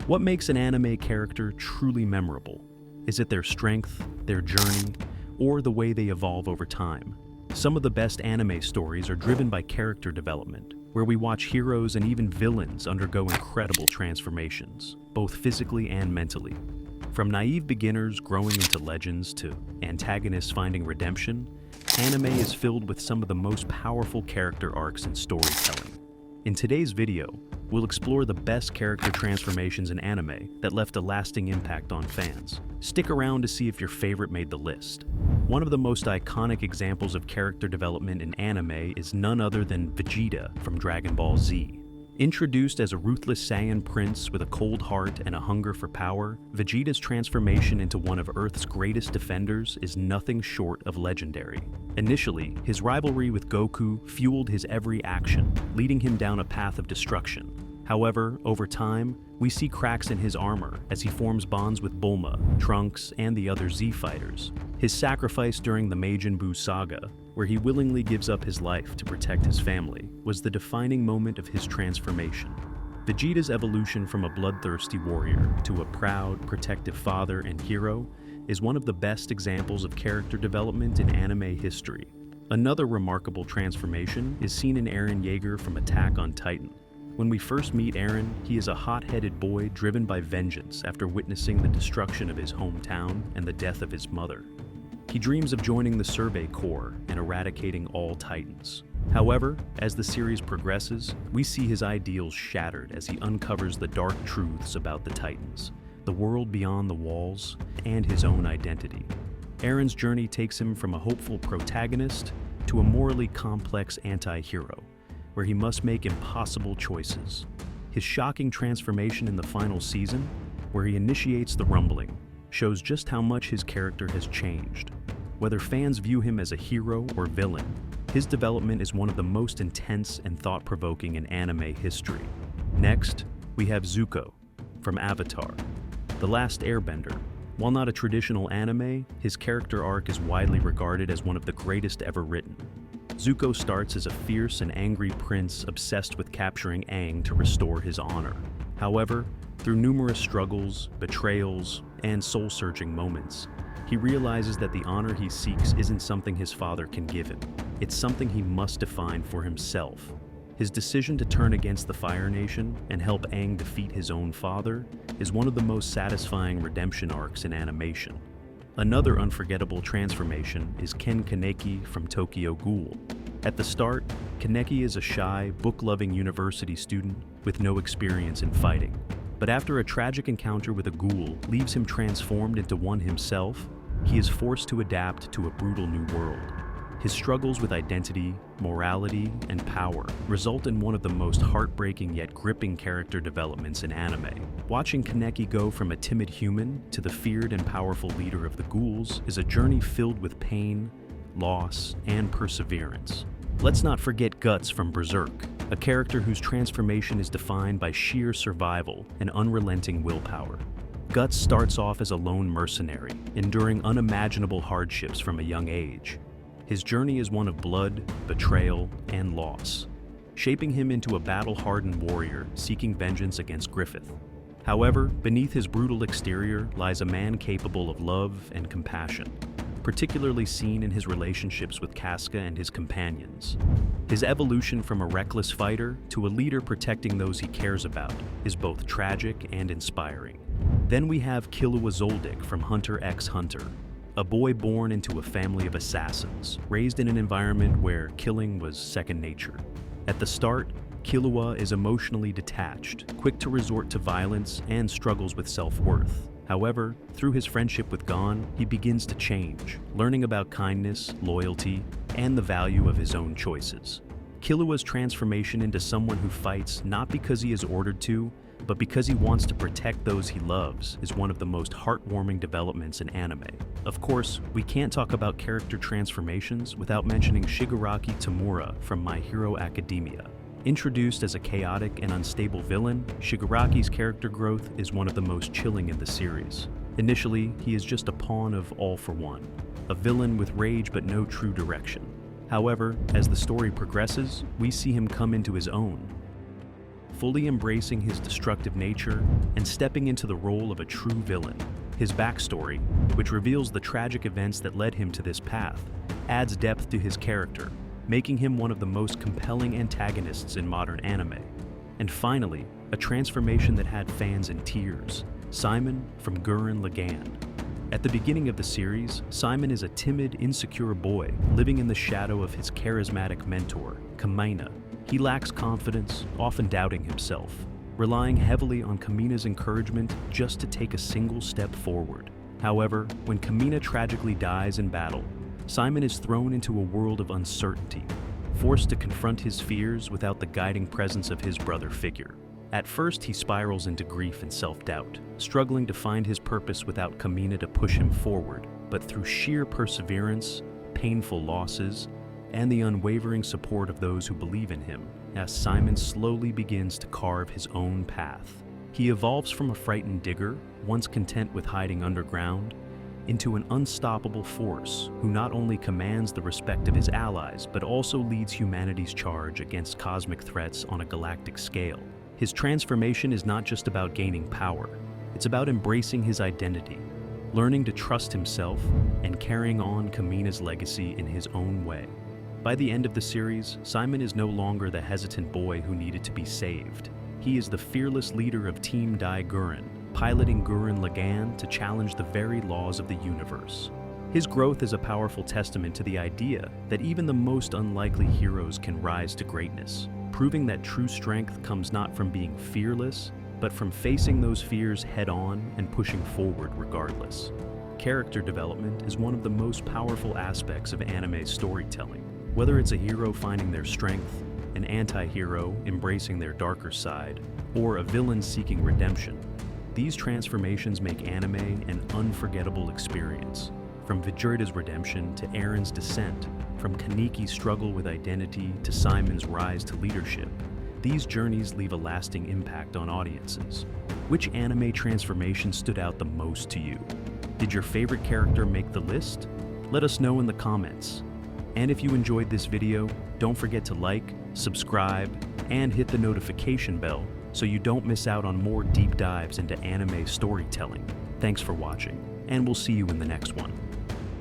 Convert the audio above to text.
What makes an anime character truly memorable? Is it their strength, their journey, or the way they evolve over time? Some of the best anime stories are driven by character development, where we watch heroes and even villains undergo incredible transformations, both physically and mentally. From naive beginners growing into legends to antagonists finding redemption, anime is filled with some of the most powerful character arcs in storytelling. In today's video, we'll explore the best character transformations in anime that left a lasting impact on fans. Stick around to see if your favorite made the list. One of the most iconic examples of character development in anime is none other than Vegeta from Dragon Ball Z. Introduced as a ruthless Saiyan prince with a cold heart and a hunger for power, Vegeta's transformation into one of Earth's greatest defenders is nothing short of legendary. Initially, his rivalry with Goku fueled his every action, leading him down a path of destruction. However, over time, we see cracks in his armor as he forms bonds with Bulma, Trunks, and the other Z fighters. His sacrifice during the Majin Buu saga, where he willingly gives up his life to protect his family, was the defining moment of his transformation. Vegeta's evolution from a bloodthirsty warrior to a proud, protective father and hero is one of the best examples of character development in anime history. Another remarkable transformation is seen in Eren Yeager from Attack on Titan. When we first meet Eren, he is a hot-headed boy driven by vengeance after witnessing the destruction of his hometown and the death of his mother. He dreams of joining the Survey Corps and eradicating all Titans. However, as the series progresses, we see his ideals shattered as he uncovers the dark truths about the Titans, the world beyond the walls, and his own identity. Eren's journey takes him from a hopeful protagonist to a morally complex anti-hero, where he must make impossible choices. His shocking transformation in the final season, where he initiates the rumbling, shows just how much his character has changed. Whether fans view him as a hero or villain, his development is one of the most intense and thought-provoking in anime history. Next, we have Zuko from Avatar, The Last Airbender. While not a traditional anime, his character arc is widely regarded as one of the greatest ever written. Zuko starts as a fierce and angry prince obsessed with capturing Aang to restore his honor. However, through numerous struggles, betrayals, and soul-searching moments, he realizes that the honor he seeks isn't something his father can give him. It's something he must define for himself. His decision to turn against the Fire Nation and help Aang defeat his own father is one of the most satisfying redemption arcs in animation. Another unforgettable transformation is Ken Kaneki from Tokyo Ghoul. At the start, Kaneki is a shy, book-loving university student with no experience in fighting. But after a tragic encounter with a ghoul leaves him transformed into one himself, he is forced to adapt to a brutal new world. His struggles with identity, morality, and power result in one of the most heartbreaking yet gripping character developments in anime. Watching Kaneki go from a timid human to the feared and powerful leader of the ghouls is a journey filled with pain, loss, and perseverance. Let's not forget Guts from Berserk, a character whose transformation is defined by sheer survival and unrelenting willpower. Guts starts off as a lone mercenary, enduring unimaginable hardships from a young age. His journey is one of blood, betrayal, and loss, shaping him into a battle-hardened warrior seeking vengeance against Griffith. However, beneath his brutal exterior lies a man capable of love and compassion, particularly seen in his relationships with Casca and his companions. His evolution from a reckless fighter to a leader protecting those he cares about is both tragic and inspiring. Then we have Killua Zoldyck from Hunter x Hunter, a boy born into a family of assassins, raised in an environment where killing was second nature. At the start, Killua is emotionally detached, quick to resort to violence, and struggles with self-worth. However, through his friendship with Gon, he begins to change, learning about kindness, loyalty, and the value of his own choices. Killua's transformation into someone who fights not because he is ordered to, but because he wants to protect those he loves is one of the most heartwarming developments in anime. Of course, we can't talk about character transformations without mentioning Shigaraki Tamura from My Hero Academia. Introduced as a chaotic and unstable villain, Shigaraki's character growth is one of the most chilling in the series. Initially, he is just a pawn of All for One, a villain with rage but no true direction. However, as the story progresses, we see him come into his own. fully embracing his destructive nature and stepping into the role of a true villain. His backstory, which reveals the tragic events that led him to this path, adds depth to his character, making him one of the most compelling antagonists in modern anime. And finally, a transformation that had fans in tears, Simon from Gurren Lagann. At the beginning of the series, Simon is a timid, insecure boy living in the shadow of his charismatic mentor, Kamina. He lacks confidence, often doubting himself, relying heavily on Kamina's encouragement just to take a single step forward. However, when Kamina tragically dies in battle, Simon is thrown into a world of uncertainty, forced to confront his fears without the guiding presence of his brother figure. At first, he spirals into grief and self-doubt, struggling to find his purpose without Kamina to push him forward. But through sheer perseverance, painful losses, and the unwavering support of those who believe in him, as Simon slowly begins to carve his own path. He evolves from a frightened digger, once content with hiding underground, into an unstoppable force who not only commands the respect of his allies, but also leads humanity's charge against cosmic threats on a galactic scale. His transformation is not just about gaining power, it's about embracing his identity, learning to trust himself, and carrying on Kamina's legacy in his own way. By the end of the series, Simon is no longer the hesitant boy who needed to be saved. He is the fearless leader of Team Dai Gurren, piloting Gurren Lagann to challenge the very laws of the universe. His growth is a powerful testament to the idea that even the most unlikely heroes can rise to greatness, proving that true strength comes not from being fearless, but from facing those fears head-on and pushing forward regardless. Character development is one of the most powerful aspects of anime storytelling. Whether it's a hero finding their strength, an anti-hero embracing their darker side, or a villain seeking redemption, these transformations make anime an unforgettable experience. From Vegeta's redemption to Aaron's descent, from Kaniki's struggle with identity to Simon's rise to leadership, these journeys leave a lasting impact on audiences. Which anime transformation stood out the most to you? Did your favorite character make the list? Let us know in the comments. And if you enjoyed this video, don't forget to like, subscribe, and hit the notification bell so you don't miss out on more deep dives into anime storytelling. Thanks for watching, and we'll see you in the next one.